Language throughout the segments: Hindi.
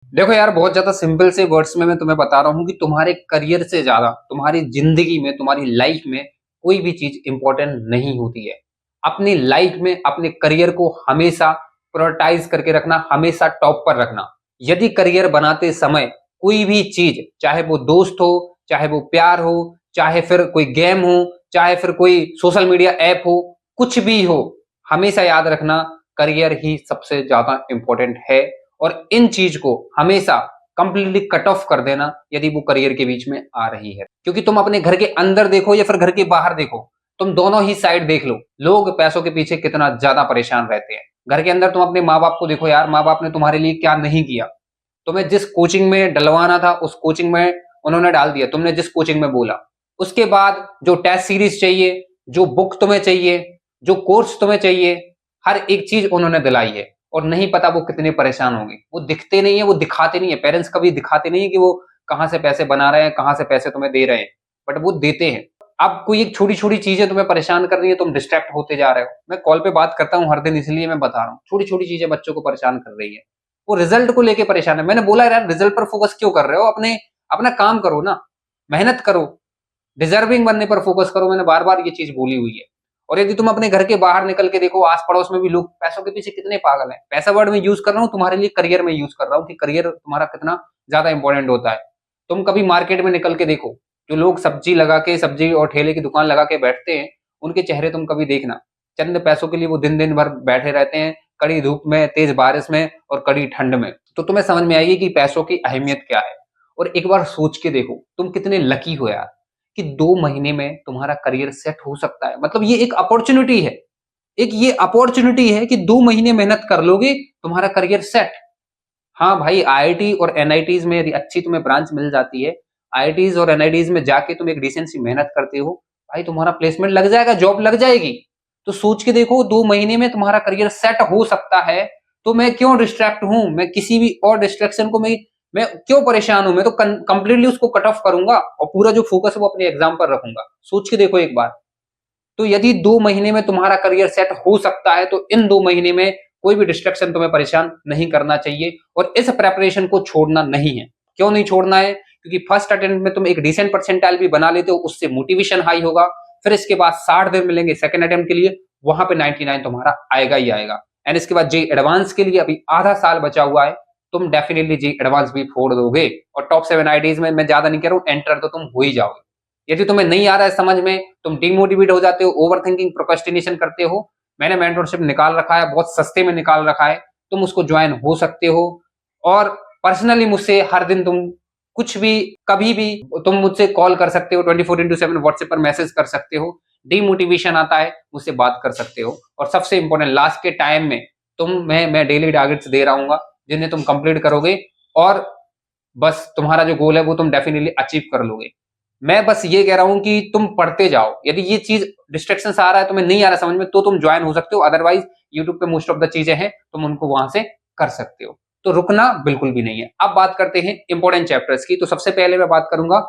देखो यार, बहुत ज्यादा सिंपल से वर्ड्स में मैं तुम्हें बता रहा हूँ कि तुम्हारे करियर से ज्यादा तुम्हारी जिंदगी में, तुम्हारी लाइफ में कोई भी चीज इंपॉर्टेंट नहीं होती है। अपनी लाइफ में अपने करियर को हमेशा प्रायोरिटाइज करके रखना, हमेशा टॉप पर रखना। यदि करियर बनाते समय कोई भी चीज, चाहे वो दोस्त हो, चाहे वो प्यार हो, चाहे फिर कोई गेम हो, चाहे फिर कोई सोशल मीडिया ऐप हो, कुछ भी हो, हमेशा याद रखना करियर ही सबसे ज्यादा इंपॉर्टेंट है। और इन चीज को हमेशा कंप्लीटली कट ऑफ कर देना यदि वो करियर के बीच में आ रही है। क्योंकि तुम अपने घर के अंदर देखो या फिर घर के बाहर देखो, तुम दोनों ही साइड देख लो, लोग पैसों के पीछे कितना ज्यादा परेशान रहते हैं। घर के अंदर तुम अपने माँ बाप को देखो यार, माँ बाप ने तुम्हारे लिए क्या नहीं किया। तुम्हें जिस कोचिंग में डलवाना था उस कोचिंग में उन्होंने डाल दिया, तुमने जिस कोचिंग में बोला। उसके बाद जो टेस्ट सीरीज चाहिए, जो बुक तुम्हें चाहिए, जो कोर्स तुम्हें चाहिए, हर एक चीज उन्होंने दिलाई है। और नहीं पता वो कितने परेशान होंगे। वो दिखते नहीं है, वो दिखाते नहीं है, पेरेंट्स कभी दिखाते नहीं है कि वो कहाँ से पैसे बना रहे हैं, कहाँ से पैसे तुम्हें दे रहे हैं, बट वो देते हैं। अब कोई एक छोटी छोटी चीजें तुम्हें परेशान कर रही है, तुम डिस्ट्रैक्ट होते जा रहे हो। मैं कॉल पे बात करता हूँ हर दिन, इसलिए मैं बता रहा हूँ, छोटी छोटी चीजें बच्चों को परेशान कर रही है। वो रिजल्ट को लेके परेशान है। मैंने बोला यार, रिजल्ट पर फोकस क्यों कर रहे हो, अपने अपना काम करो ना, मेहनत करो, डिजर्विंग बनने पर फोकस करो। मैंने बार बार ये चीज बोली हुई है। और यदि तुम अपने घर के बाहर निकल के देखो, आस पड़ोस में भी लोग पैसों के पीछे कितने पागल हैं। पैसा वर्ड में यूज कर रहा हूँ तुम्हारे लिए, करियर में यूज कर रहा हूँ कि करियर तुम्हारा कितना ज्यादा इंपॉर्टेंट होता है। तुम कभी मार्केट में निकल के देखो, जो लोग सब्जी लगा के, सब्जी और ठेले की दुकान लगा के बैठते हैं, उनके चेहरे तुम कभी देखना। चंद पैसों के लिए वो दिन दिन भर बैठे रहते हैं, कड़ी धूप में, तेज बारिश में और कड़ी ठंड में। तो तुम्हें समझ में आएगी कि पैसों की अहमियत क्या है। और एक बार सोच के देखो, तुम कितने लकी हो यार कि 2 महीने में तुम्हारा करियर सेट हो सकता है। मतलब ये एक अपॉर्चुनिटी है, एक ये अपॉर्चुनिटी है कि 2 महीने मेहनत कर लोगे, तुम्हारा करियर सेट। हाँ भाई, आईआईटी और एनआईटीज में यदि अच्छी तुम्हें ब्रांच मिल जाती है, आईआईटीज और एनआईटीज में जाके तुम एक डिसेंट सी मेहनत करते हो, भाई तुम्हारा प्लेसमेंट लग जाएगा, जॉब लग जाएगी। तो सोच के देखो, 2 महीने में तुम्हारा करियर सेट हो सकता है। तो मैं क्यों डिस्ट्रैक्ट हूं, मैं किसी भी और डिस्ट्रैक्शन को मैं क्यों परेशान हूं। मैं तो कंप्लीटली उसको कट ऑफ करूंगा और पूरा जो फोकस है वो अपने एग्जाम पर रखूंगा। सोच के देखो एक बार। तो यदि 2 महीने में तुम्हारा करियर सेट हो सकता है, तो इन 2 महीने में कोई भी डिस्ट्रैक्शन तुम्हें परेशान नहीं करना चाहिए और इस प्रेपरेशन को छोड़ना नहीं है। क्यों नहीं छोड़ना है? क्योंकि फर्स्ट अटेम्प्ट में तुम एक डिसेंट परसेंटाइल भी बना लेते हो, उससे मोटिवेशन हाई होगा। फिर इसके बाद 60 दिन मिलेंगे सेकंड अटेम्प्ट के लिए, वहां पे 99 तुम्हारा आएगा ही आएगा। एंड इसके बाद जे एडवांस के लिए अभी आधा साल बचा हुआ है, तुम डेफिनेटली जे एडवांस भी फोड़ दोगे। और टॉप 7 आईडीज में मैं ज्यादा नहीं कह रहा हूं, एंटर तो तुम हो ही जाओगे। यदि तुम्हें नहीं आ रहा है समझ में, तुम डिमोटिवेट हो जाते हो, ओवर थिंकिंग, प्रोक्रेस्टिनेशन करते हो, मैंने मेंटरशिप निकाल रखा है, बहुत सस्ते में निकाल रखा है, तुम उसको ज्वाइन हो सकते हो। और पर्सनली मुझसे हर दिन तुम कुछ भी, कभी भी तुम मुझसे कॉल कर सकते हो, 24/7 व्हाट्सएप पर मैसेज कर सकते हो। डिमोटिवेशन आता है, मुझसे बात कर सकते हो। और सबसे इंपॉर्टेंट, लास्ट के टाइम में मैं डेली टारगेट्स दे रहा जिन्हें तुम कंप्लीट करोगे और बस तुम्हारा जो गोल है वो तुम डेफिनेटली अचीव कर लोगे। मैं बस ये कह रहा हूं कि तुम पढ़ते जाओ। यदि ये चीज डिस्ट्रैक्शन आ रहा है, तुम्हें नहीं आ रहा समझ में, तो तुम ज्वाइन हो सकते हो। अदरवाइज यूट्यूब पे मोस्ट ऑफ द चीजें हैं, तुम उनको वहां से कर सकते हो। तो रुकना बिल्कुल भी नहीं है। अब बात करते हैं इंपॉर्टेंट चैप्टर्स की। तो सबसे पहले मैं बात करूंगा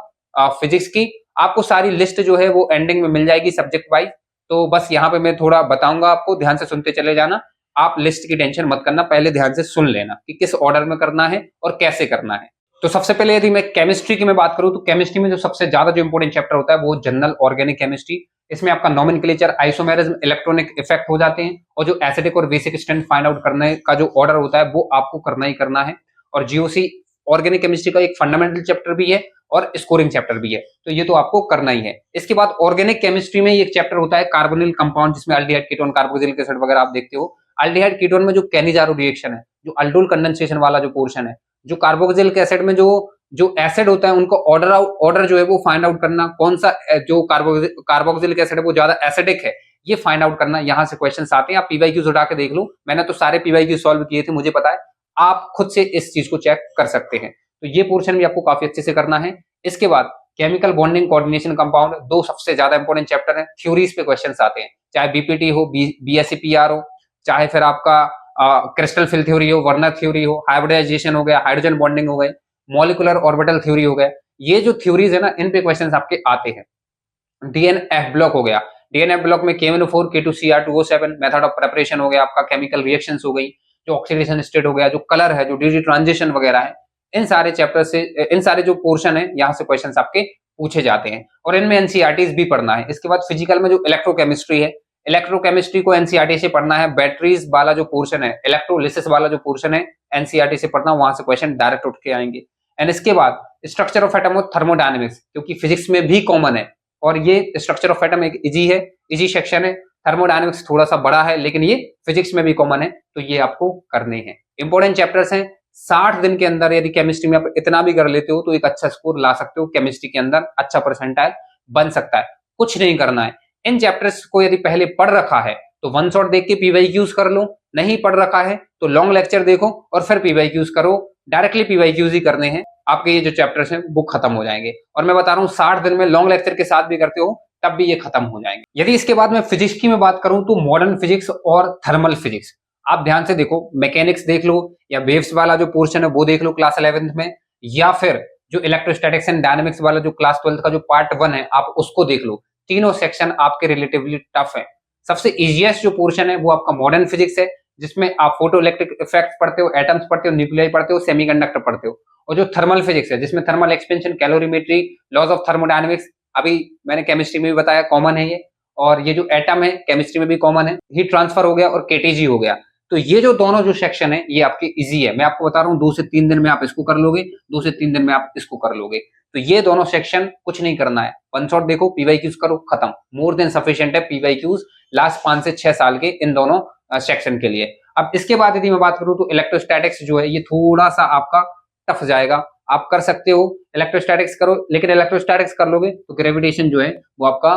फिजिक्स की। आपको सारी लिस्ट जो है वो एंडिंग में मिल जाएगी सब्जेक्ट वाइज। तो बस यहाँ पे मैं थोड़ा बताऊंगा, आपको ध्यान से सुनते चले जाना। आप लिस्ट की टेंशन मत करना, पहले ध्यान से सुन लेना कि किस ऑर्डर में करना है और कैसे करना है। तो सबसे पहले यदि मैं केमिस्ट्री की मैं बात करूं, तो केमिस्ट्री में जो सबसे ज्यादा जो इंपॉर्टेंट चैप्टर होता है वो जनरल ऑर्गेनिक केमिस्ट्री। इसमें आपका नोमेनक्लेचर, आइसोमेरिज्म, इलेक्ट्रॉनिक इफेक्ट हो जाते हैं। और जो एसिडिक और बेसिक स्ट्रेंथ फाइंड आउट करने का जो ऑर्डर होता है वो आपको करना ही करना है। और जीओसी ऑर्गेनिक केमिस्ट्री का एक फंडामेंटल चैप्टर भी है और स्कोरिंग चैप्टर भी है, तो ये तो आपको करना ही है। इसके बाद ऑर्गेनिक केमिस्ट्री में एक चैप्टर होता है कार्बोनिल कंपाउंड, जिसमें अल्डिहाइड, कीटोन, कार्बोक्सिलिक एसिड वगैरह आप देखते हो। अल्डिहाइड कीटोन में जो कैनिजारो रिएक्शन है, जो अल्डोल कंडेंसेशन वाला जो पोर्शन है, जो कार्बोक्सिलिक एसिड में जो जो एसिड होता है उनको ऑर्डर जो है वो फाइंड आउट करना, कौन सा जो कार्बोक्सिलिक एसिड है वो ज्यादा एसिडिक है, ये फाइंड आउट करना। यहां से क्वेश्चंस आते हैं, आप पीवाईक्यूज उठा के देख लो। मैंने तो सारे पीवाईक्यू सॉल्व किए थे, मुझे पता है। आप खुद से इस चीज को चेक कर सकते हैं। तो ये पोर्शन भी आपको काफी अच्छे से करना है। इसके बाद केमिकल बॉन्डिंग कोऑर्डिनेशन कंपाउंड, दो सबसे ज्यादा इंपॉर्टेंट चैप्टर है। थ्योरीज पे क्वेश्चन आते हैं, चाहे बीपीटी हो, बीएससीपीआर हो, चाहे फिर आपका क्रिस्टल फिल थ्योरी हो, वर्नर थ्योरी हो, हाइब्रिडाइजेशन हो गया, हाइड्रोजन बॉन्डिंग हो गई, मॉलिकुलर ऑर्बिटल थ्योरी हो गया। ये जो थ्योरीज है ना, इन पे क्वेश्चंस आपके आते हैं। डीएनएफ ब्लॉक हो गया, डीएनएफ ब्लॉक में KMnO4 K2Cr2O7, method of preparation हो गया आपका, केमिकल रिएक्शंस हो गई। जो ऑक्सीडेशन स्टेट हो गया, जो कलर है, जो डी ट्रांजिशन वगैरह है, इन सारे चैप्टर से, इन सारे जो पोर्शन है यहाँ से क्वेश्चन आपके पूछे जाते हैं और इनमें एनसीईआरटीज भी पढ़ना है। इसके बाद फिजिकल में जो इलेक्ट्रोकेमिस्ट्री है, इलेक्ट्रोकेमिस्ट्री को एनसीईआरटी से पढ़ना है। बैटरीज वाला जो पोर्शन है, इलेक्ट्रोलिसिस वाला जो पोर्शन है, एनसीईआरटी से पढ़ना, वहां से क्वेश्चन डायरेक्ट उठ के आएंगे। एंड इसके बाद स्ट्रक्चर ऑफ एटम और थर्मोडायनेमिक्स, क्योंकि फिजिक्स में भी कॉमन है और ये स्ट्रक्चर ऑफ एटम एक इजी है, इजी सेक्शन है। थर्मोडायनेमिक्स थोड़ा सा बड़ा है लेकिन ये फिजिक्स में भी कॉमन है, तो ये आपको करने हैं। इंपॉर्टेंट चैप्टर्स हैं। 60 दिन के अंदर यदि केमिस्ट्री में आप इतना भी कर लेते हो तो एक अच्छा स्कोर ला सकते हो, केमिस्ट्री के अंदर अच्छा परसेंटाइल बन सकता है। कुछ नहीं करना है, इन चैप्टर्स को यदि पहले पढ़ रखा है तो वन शॉट देख के पीवाईक्यूज कर लो, नहीं पढ़ रखा है तो लॉन्ग लेक्चर देखो और फिर पीवाईक्यूज करो। डायरेक्टली पीवाईक्यूज ही करने हैं, आपके ये जो चैप्टर्स हैं वो खत्म हो जाएंगे। और मैं बता रहा हूँ 60 दिन में लॉन्ग लेक्चर के साथ भी करते हो तब भी ये खत्म हो जाएंगे। यदि इसके बाद मैं फिजिक्स की मैं बात करूं तो मॉडर्न फिजिक्स और थर्मल फिजिक्स, आप ध्यान से देखो, मैकेनिक्स देख लो या वेव्स वाला जो पोर्शन है वो देख लो क्लास 11th में, या फिर जो इलेक्ट्रोस्टैटिक्स एंड डायनेमिक्स वाला जो क्लास 12th का जो पार्ट 1 है आप उसको देख लो। तीनों सेक्शन आपके रिलेटिवली टफ है। सबसे इजीएस्ट जो पोर्शन है वो आपका मॉडर्न फिजिक्स है, जिसमें आप फोटो इलेक्ट्रिक इफेक्ट पढ़ते हो, एटम्स पढ़ते हो, न्यूक्लियाई पढ़ते हो, सेमीकंडक्टर पढ़ते हो। और जो थर्मल फिजिक्स है जिसमें thermal expansion, calorimetry, laws of thermodynamics, अभी मैंने केमिस्ट्री में भी बताया कॉमन है ये। और ये जो एटम है केमिस्ट्री में भी कॉमन है, हीट ट्रांसफर हो गया और केटीजी हो गया। तो ये जो दोनों जो सेक्शन है ये आपके इजी है। मैं आपको बता रहा हूँ 2 से 3 दिन में आप इसको कर लोगे, 2 से 3 दिन में आप इसको कर लोगे। तो ये दोनों सेक्शन कुछ नहीं करना है, वन शॉट देखो, पीवाईक्यूज करो, खत्म। मोर देन सफिशिएंट है पीवाईक्यूज लास्ट 5 से 6 साल के इन दोनों सेक्शन के लिए। अब इसके बाद यदि मैं बात करूं तो इलेक्ट्रोस्टैटिक्स जो है ये थोड़ा सा आपका टफ जाएगा। आप कर सकते हो, इलेक्ट्रोस्टैटिक्स करो, लेकिन इलेक्ट्रोस्टैटिक्स कर लोगे तो ग्रेविटेशन जो है वो आपका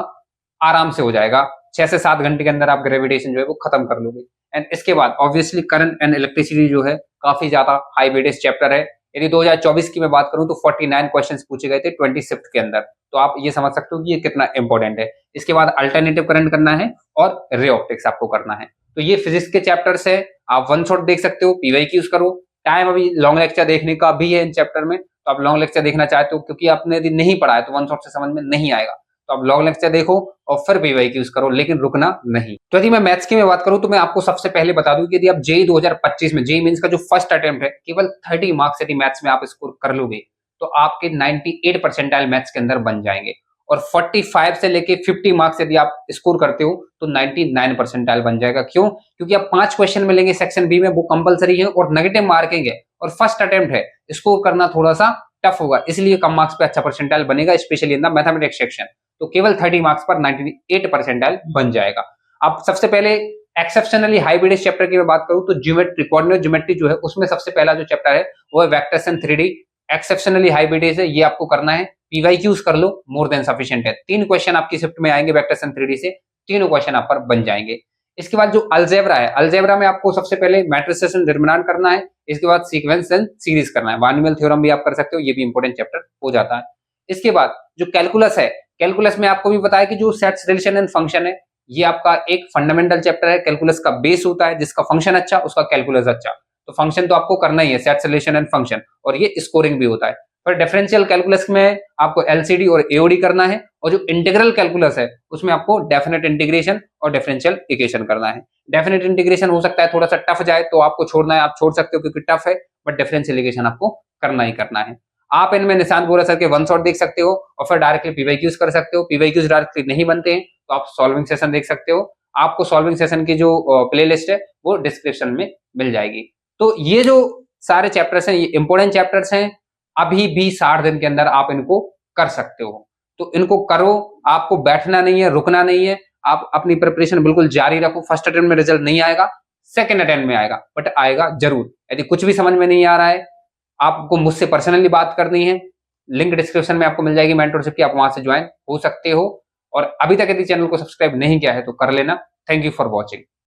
आराम से हो जाएगा। 6 से 7 घंटे के अंदर आप ग्रेविटेशन जो है वो खत्म कर लोगे। एंड इसके बाद ऑब्वियसली करंट एंड इलेक्ट्रिसिटी जो है काफी ज्यादा हाई वेटेज चैप्टर है। यदि 2024 की मैं बात करूं तो 49 क्वेश्चंस पूछे गए थे 20 शिफ्ट के अंदर, तो आप ये समझ सकते हो कि ये कितना इंपॉर्टेंट है। इसके बाद अल्टरनेटिव करंट करना है और रे ऑप्टिक्स आपको करना है। तो ये फिजिक्स के चैप्टर्स है, आप वन शॉट देख सकते हो, पीवाईक्यूज करो। टाइम अभी लॉन्ग लेक्चर देखने का भी है इन चैप्टर में, तो आप लॉन्ग लेक्चर देखना चाहते हो क्योंकि आपने यदि नहीं पढ़ा है तो वन शॉट से समझ में नहीं आएगा, तो आप लॉन्ग लेक्चर देखो और फिर पीवाईक्यूज करो, लेकिन रुकना नहीं। तो यदि मैं मैथ्स की मैं बात करूं तो मैं आपको सबसे पहले बता दूं कि यदि आप जेईई 2025 में जेईई मेंस का जो फर्स्ट अटेम्प्ट है केवल 30 मार्क्स यदि मैथ्स में आप स्कोर कर लोगे तो आपके 98 परसेंटाइल मैथ्स के अंदर बन जाएंगे। और 45 से लेके 50 मार्क्स यदि आप स्कोर करते हो तो 99 परसेंटाइल बन जाएगा। क्यों? क्योंकि आप 5 क्वेश्चन मिलेंगे सेक्शन बी में, वो कंपलसरी है और नेगेटिव मार्किंग है और फर्स्ट अटेम्प्ट है, स्कोर करना थोड़ा सा टफ होगा, इसलिए कम मार्क्स पे अच्छा परसेंटाइल बनेगा, specially in the mathematics section. तो केवल 30 मार्क्स पर 98 परसेंटाइल बन जाएगा। अब सबसे पहले एक्सेप्शनली हाई वेटेज चैप्टर की मैं बात करूं तो ज्योमेट्री, कोऑर्डिनेट ज्योमेट्री जो है उसमें सबसे पहला जो चैप्टर है वो है vectors and 3D। Exceptionally high weightage है, ये आपको करना है, पीवाईक्यूज कर लो, मोर देन सफिशिएंट है। 3 क्वेश्चन आपकी शिफ्ट में आएंगे वेक्टर्स एंड 3D से, तीनों क्वेश्चन आप पर बन जाएंगे। इसके बाद जो अलजेब्रा है, अलजेब्रा में आपको सबसे पहले मैट्रिसेस एंड डिटरमिनेंट करना है, इसके बाद सीक्वेंस एंड सीरीज करना है। बाइनोमियल थ्योरम भी आप कर सकते हो, ये भी इंपॉर्टेंट चैप्टर हो जाता है। इसके बाद जो कैलकुलस है, कैलकुलस में आपको भी बताया कि जो सेट्स, रिलेशन एंड फंक्शन है, ये आपका एक फंडामेंटल चैप्टर है, कैलकुलस का बेस होता है, जिसका फंक्शन अच्छा उसका कैलकुलस अच्छा। तो फंक्शन तो आपको करना ही है, सेट्स, रिलेशन एंड फंक्शन, और ये स्कोरिंग भी होता है। पर डिफरेंशियल कैलकुलस में आपको एलसीडी और एओडी करना है, और जो इंटीग्रल कैलकुलस है उसमें आपको डेफिनेट इंटीग्रेशन और डिफरेंशियल इक्वेशन करना है। डेफिनेट इंटीग्रेशन हो सकता है थोड़ा सा टफ जाए तो आपको छोड़ना है, आप छोड़ सकते हो क्योंकि टफ है, बट डिफरेंशियल इक्वेशन आपको करना ही करना है। आप इनमें निशांत बोरा सर के वन शॉट देख सकते हो और फिर डायरेक्टली पीवाईक्यूज कर सकते हो। पीवाईक्यूज डायरेक्टली नहीं बनते हैं तो आप सॉल्विंग सेशन देख सकते हो, आपको सॉल्विंग सेशन की जो प्लेलिस्ट है वो डिस्क्रिप्शन में मिल जाएगी। तो ये जो सारे चैप्टर्स हैं ये इंपॉर्टेंट चैप्टर्स हैं, अभी भी 60 दिन के अंदर आप इनको कर सकते हो, तो इनको करो। आपको बैठना नहीं है, रुकना नहीं है, आप अपनी प्रिपरेशन बिल्कुल जारी रखो। फर्स्ट अटेम्प्ट में रिजल्ट नहीं आएगा, सेकंड अटेम्प्ट में आएगा, बट आएगा जरूर। यदि कुछ भी समझ में नहीं आ रहा है, आपको मुझसे पर्सनली बात करनी है, लिंक डिस्क्रिप्शन में आपको मिल जाएगी मेंटरशिप की, आप वहां से ज्वाइन हो सकते हो। और अभी तक यदि चैनल को सब्सक्राइब नहीं किया है तो कर लेना। Thank you for watching.